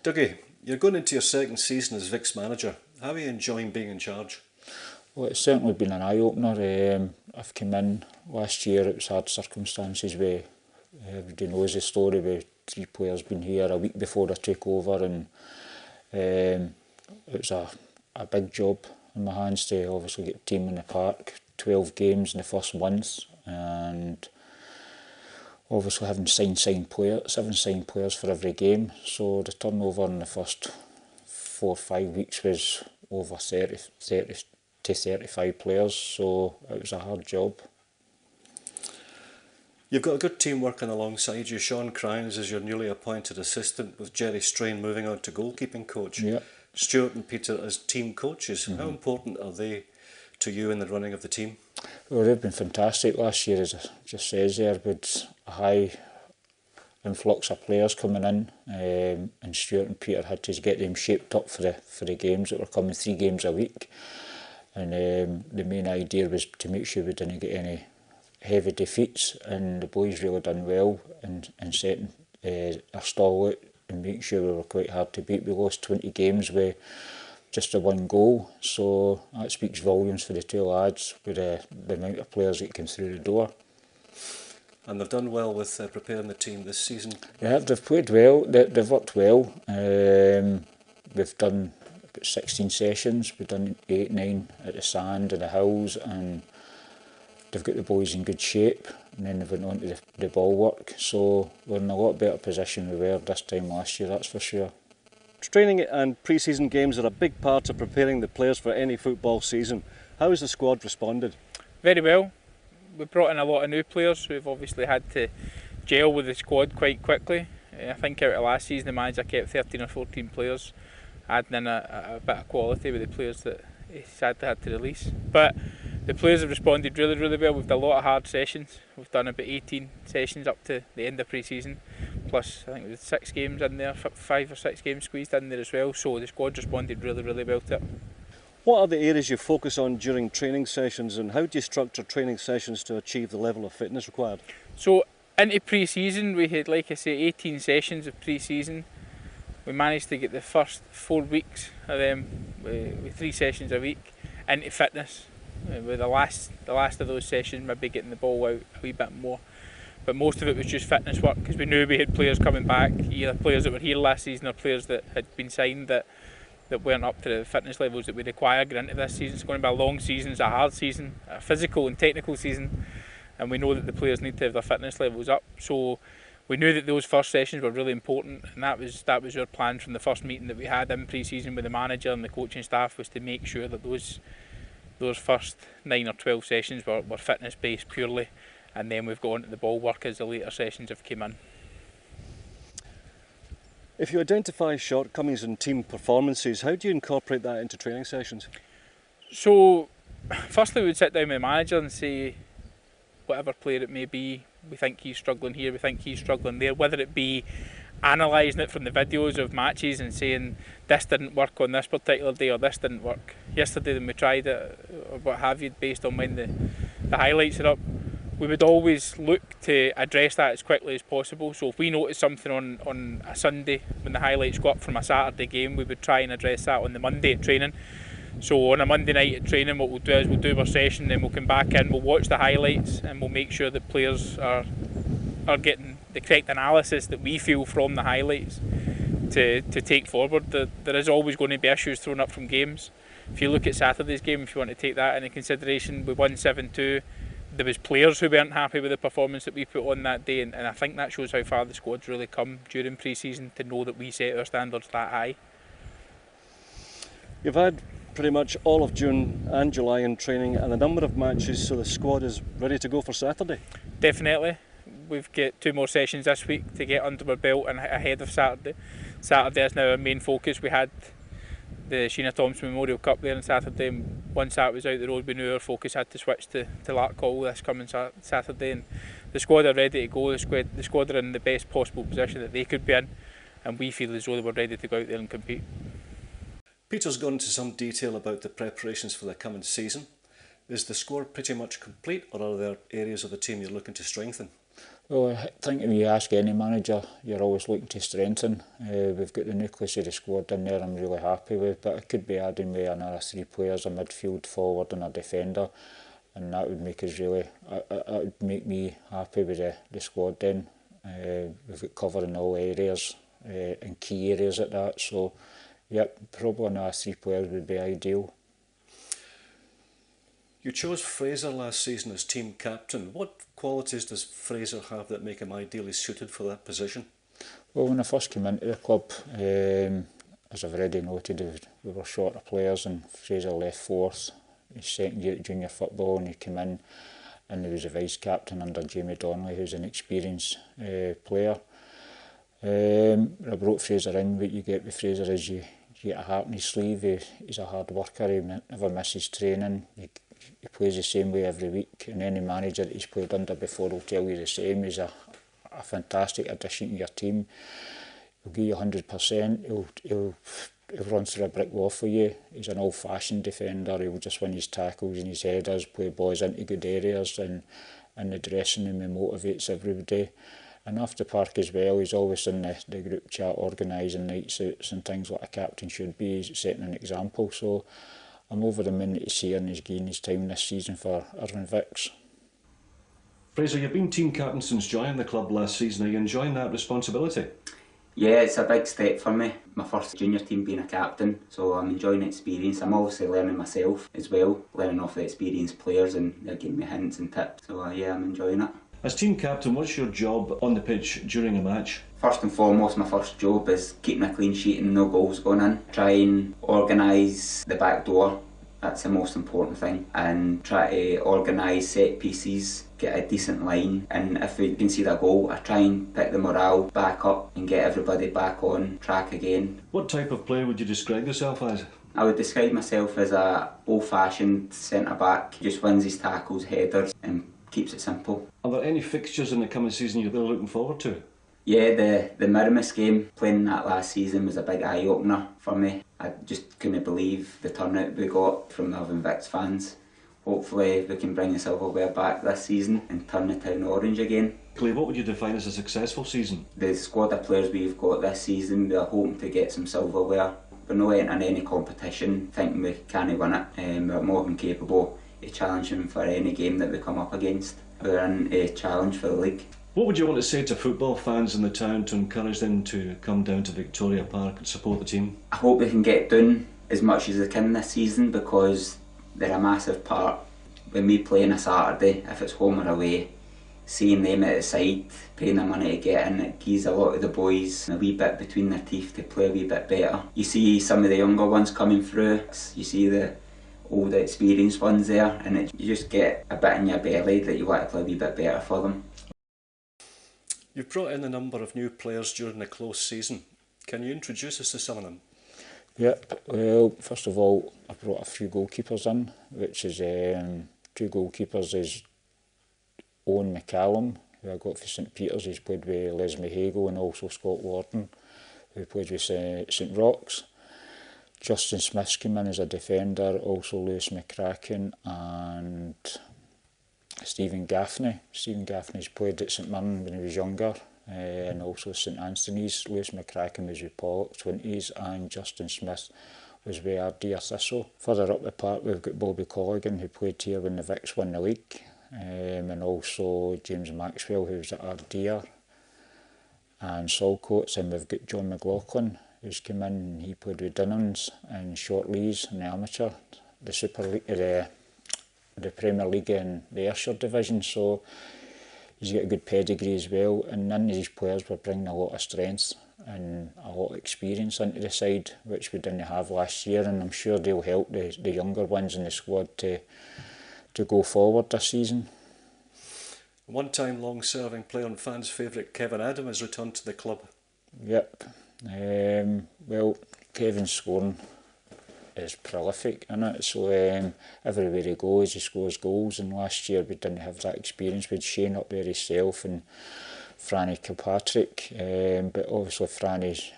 Dougie, you're going into your second season as Vic's manager. How are you enjoying being in charge? Well, it's certainly been an eye-opener. I've come in last year, it was hard circumstances where everybody knows the story with 3 players being here a week before I took over, and it was a big job in my hands to obviously get the team in the park, 12 games in the first month, and obviously having signed players, 7 signed players for every game, so the turnover in the first 4 or 5 weeks was over 30 to 35 players, so it was a hard job. You've got a good team working alongside you. Sean Crynes is your newly appointed assistant, with Jerry Strain moving on to goalkeeping coach. Yeah. Stuart and Peter as team coaches. How important are they to you in the running of the team? Well, they've been fantastic last year, as it just says there, with a high influx of players coming in, and Stuart and Peter had to get them shaped up for the games that were coming, 3 games a week. And the main idea was to make sure we didn't get any heavy defeats, and the boys really done well in setting our stall out and making sure we were quite hard to beat. We lost 20 games with just the 1 goal, so that speaks volumes for the 2 lads with the amount of players that came through the door. And they've done well with preparing the team this season? Yeah, they've played well, they've worked well. We've done about 16 sessions, we've done 8, 9 at the sand and the hills, and they've got the boys in good shape, and then they've went on to the ball work, so we're in a lot better position than we were this time last year, that's for sure. Training and pre-season games are a big part of preparing the players for any football season. How has the squad responded? Very well. We've brought in a lot of new players. We've obviously had to gel with the squad quite quickly. I think out of last season the manager kept 13 or 14 players, adding in a bit of quality with the players that he sadly had to release. But the players have responded really, really well. We've done a lot of hard sessions. We've done about 18 sessions up to the end of pre-season. Plus, I think there's 6 games in there, 5 or 6 games squeezed in there as well. So the squad responded really, really well to it. What are the areas you focus on during training sessions, and how do you structure training sessions to achieve the level of fitness required? So into pre-season, we had, like I say, 18 sessions of pre-season. We managed to get the first 4 weeks of them with 3 sessions a week into fitness. With the last of those sessions, maybe getting the ball out a wee bit more. But most of it was just fitness work, because we knew we had players coming back, either players that were here last season or players that had been signed that weren't up to the fitness levels that we require going into this season. It's going to be a long season, it's a hard season, a physical and technical season, and we know that the players need to have their fitness levels up. So we knew that those first sessions were really important, and that was our plan from the first meeting that we had in pre-season with the manager and the coaching staff, was to make sure that those first 9 or 12 sessions were fitness based purely, and then we've gone to the ball work as the later sessions have come in. If you identify shortcomings in team performances, how do you incorporate that into training sessions? So firstly, we'd sit down with the manager and say, whatever player it may be, we think he's struggling here, we think he's struggling there, whether it be analysing it from the videos of matches and saying this didn't work on this particular day, or this didn't work yesterday when we tried it, or what have you, based on when the highlights are up. We would always look to address that as quickly as possible. So if we notice something on a Sunday when the highlights go up from a Saturday game, we would try and address that on the Monday at training. So on a Monday night at training, what we'll do is we'll do our session, then we'll come back in, we'll watch the highlights, and we'll make sure that players are getting the correct analysis that we feel from the highlights to take forward. There is always going to be issues thrown up from games. If you look at Saturday's game, if you want to take that into consideration, we won 7-2. There was players who weren't happy with the performance that we put on that day, and I think that shows how far the squad's really come during pre-season, to know that we set our standards that high. You've had pretty much all of June and July in training and a number of matches, so the squad is ready to go for Saturday? Definitely. We've got 2 more sessions this week to get under our belt and ahead of Saturday. Saturday is now our main focus. We had the Sheena Thompson Memorial Cup there on Saturday, and once that was out the road, we knew our focus had to switch to Larkhall this coming Saturday, and the squad are ready to go. The squad are in the best possible position that they could be in, and we feel as though they were ready to go out there and compete. Peter's gone into some detail about the preparations for the coming season. Is the squad pretty much complete, or are there areas of the team you're looking to strengthen? Well, I think if you ask any manager, you're always looking to strengthen. We've got the nucleus of the squad in there I'm really happy with, but I could be adding with another 3 players, a midfield forward and a defender, and that would make us really, that would make me happy with the squad then. We've got cover in all areas, and key areas at that, so yep, probably another 3 players would be ideal. You chose Fraser last season as team captain. What qualities does Fraser have that make him ideally suited for that position? Well, when I first came into the club, as I've already noted, we were short of players and Fraser left 4th. His second year at junior football, and he came in and he was a vice captain under Jamie Donnelly, who's an experienced player. I brought Fraser in. What you get with Fraser is you get a heart in his sleeve. He's a hard worker, he never misses training. He plays the same way every week, and any manager that he's played under before will tell you the same. He's a fantastic addition to your team. He'll give you 100%. He'll run through a brick wall for you. He's an old-fashioned defender. He'll just win his tackles and his headers, play boys into good areas, and the dressing room he motivates everybody. And off the park as well, he's always in the group chat organising night outs and things like a captain should be. He's setting an example. So I'm over the moon to see and he's gained his time this season for Irvine Vics. Fraser, you've been team captain since joining the club last season. Are you enjoying that responsibility? Yeah, it's a big step for me. My first junior team being a captain, so I'm enjoying the experience. I'm obviously learning myself as well, learning off the experienced players, and they're giving me hints and tips. So yeah, I'm enjoying it. As team captain, what's your job on the pitch during a match? First and foremost, my first job is keeping a clean sheet and no goals going in. Try and organise the back door, that's the most important thing. And try to organise set pieces, get a decent line. And if we can see that goal, I try and pick the morale back up and get everybody back on track again. What type of player would you describe yourself as? I would describe myself as a old-fashioned centre-back, just wins his tackles, headers and keeps it simple. Are there any fixtures in the coming season you're really looking forward to? Yeah, the Miramis game, playing that last season was a big eye-opener for me. I just couldn't believe the turnout we got from the Irvine Vics fans. Hopefully we can bring the silverware back this season and turn the town orange again. What would you define as a successful season? The squad of players we've got this season, we're hoping to get some silverware. We're not entering any competition thinking we can't win it. We're more than capable of challenging for any game that we come up against. We're in a challenge for the league. What would you want to say to football fans in the town to encourage them to come down to Victoria Park and support the team? I hope they can get down as much as they can this season, because they're a massive part. When we play on a Saturday, if it's home or away, seeing them at the side, paying the money to get in, it gives a lot of the boys a wee bit between their teeth to play a wee bit better. You see some of the younger ones coming through, you see the older experienced ones there, and you just get a bit in your belly that you want to play a wee bit better for them. You've brought in a number of new players during the close season. Can you introduce us to some of them? Yep, well, first of all, I brought a few goalkeepers in, which is 2 goalkeepers is Owen McCallum, who I got for St Peters. He's played with Les Mahego, and also Scott Warden, who played with St Roch's. Justin Smith came in as a defender, also Lewis McCracken and Stephen Gaffney. Stephen Gaffney's played at St Mirren when he was younger, and also St Anthony's. Lewis McCracken was with Pollock 20s, and Justin Smith was with Ardea Thistle. Further up the park we've got Bobby Colligan, who played here when the Vics won the league, and also James Maxwell, who was at Ardea and Saltcoats, and we've got John McLaughlin, who's come in and he played with Dinnons and Short Lees in the amateur, the Super League, the Premier League and the Ayrshire division, so he's got a good pedigree as well. And none of these players were bringing a lot of strength and a lot of experience into the side, which we didn't have last year, and I'm sure they'll help the younger ones in the squad to go forward this season. One-time long-serving player and fans' favourite Kevin Adam has returned to the club. Yep. Well, Kevin's scoring is prolific in it, so everywhere he goes he scores goals, and last year we didn't have that experience with Shane up there himself and Franny Kilpatrick, but obviously Franny's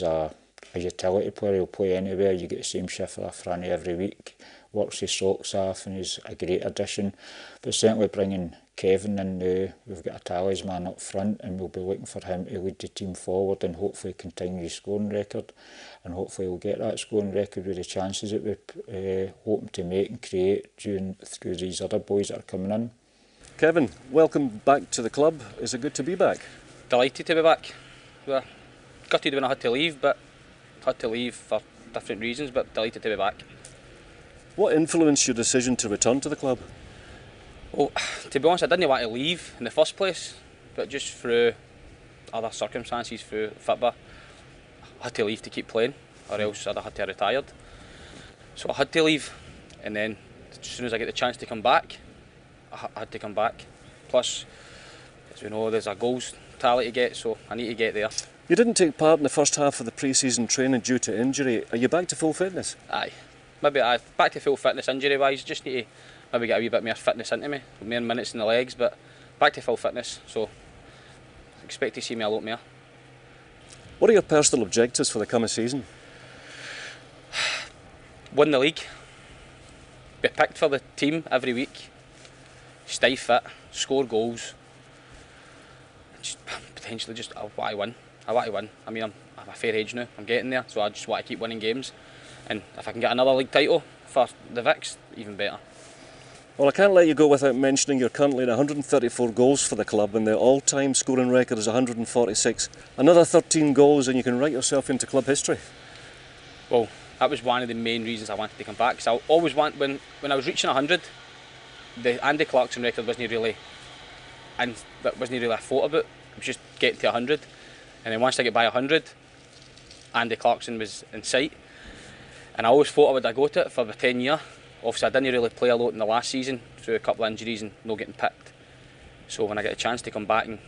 a utility player. He'll play anywhere. You get the same shift for Franny every week, works his socks off, and he's a great addition. But certainly bringing Kevin in now. We've got a talisman up front, and we'll be looking for him to lead the team forward and hopefully continue his scoring record, and hopefully we'll get that scoring record with the chances that we're hoping to make and create through these other boys that are coming in. Kevin, welcome back to the club. Is it good to be back? Delighted to be back. Well, gutted when I had to leave, but had to leave for different reasons, but delighted to be back. What influenced your decision to return to the club? Well, to be honest, I didn't want to leave in the first place, but just through other circumstances, through football, I had to leave to keep playing, or else I'd have had to have retired. So I had to leave, and then as soon as I get the chance to come back, I had to come back. Plus, as we know, there's a goals tally to get, so I need to get there. You didn't take part in the first half of the pre-season training due to injury. Are you back to full fitness? Aye, maybe back to full fitness injury-wise. Just need to maybe get a wee bit more fitness into me, more minutes in the legs, but back to full fitness. So expect to see me a lot more. What are your personal objectives for the coming season? Win the league, be picked for the team every week, stay fit, score goals, just potentially just I want to win. I want to win. I mean, I'm a fair age now, I'm getting there, so I just want to keep winning games, and if I can get another league title for the Vics, even better. Well, I can't let you go without mentioning you're currently in 134 goals for the club, and the all-time scoring record is 146. Another 13 goals and you can write yourself into club history. Well, that was one of the main reasons I wanted to come back, because I always when I was reaching 100, the Andy Clarkson record wasn't really a thought about. It was just getting to 100, and then once I get by 100, Andy Clarkson was in sight, and I always thought I would go to it for the 10 year. Obviously I didn't really play a lot in the last season through a couple of injuries and not getting picked. So when I get a chance to come back and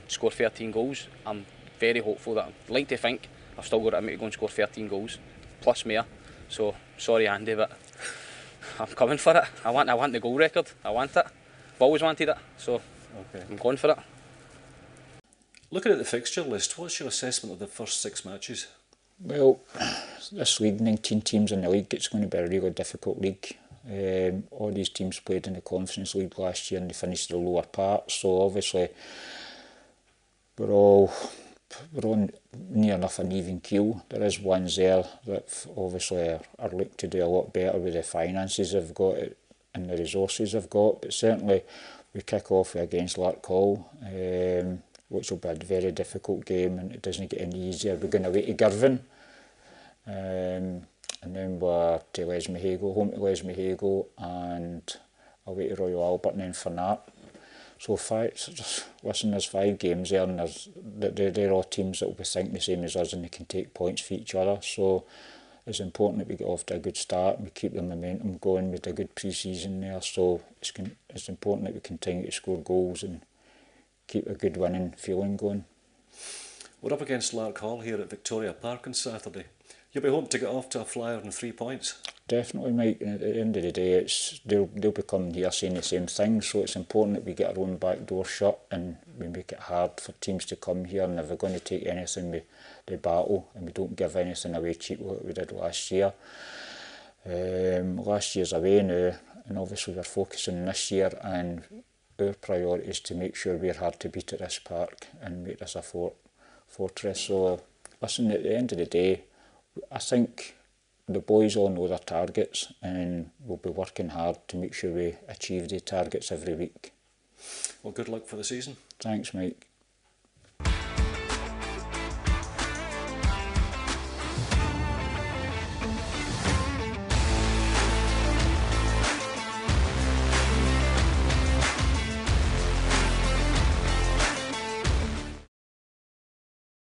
score 13 goals, I'm very hopeful that I'd like to think I've still got it in me to go and score 13 goals, plus more. So sorry Andy, but I'm coming for it. I want the goal record. I want it. I've always wanted it, so okay. I'm going for it. Looking at the fixture list, what's your assessment of the first 6 matches? Well, this league, 19 teams in the league, it's going to be a really difficult league. All these teams played in the Conference League last year and they finished the lower part, so obviously we're on near enough an even keel. There is ones there that obviously are looking to do a lot better with the finances they've got and the resources they've got, but certainly we kick off against Larkhall, which will be a very difficult game, and it doesn't get any easier. We're going away to Irvine, and then we're to Lesmahago, home to Lesmahago, and away to Royal Albert, and then Farnart. So there's 5 games there, and they're all teams that will be thinking the same as us, and they can take points for each other. So it's important that we get off to a good start and we keep the momentum going with a good pre-season there. So it's important that we continue to score goals and keep a good winning feeling going. We're up against Larkhall here at Victoria Park on Saturday. You'll be hoping to get off to a flyer in 3 points. Definitely, Mike. At the end of the day, they'll be coming here saying the same thing, so it's important that we get our own back door shut and we make it hard for teams to come here, and if we're going to take anything, we battle and we don't give anything away cheap like we did last year. Last year's away now, and obviously we're focusing this year, and our priority is to make sure we're hard to beat at this park and make this a fortress. So listen, at the end of the day, I think the boys all know their targets, and we'll be working hard to make sure we achieve the targets every week. Well, good luck for the season. Thanks, Mike.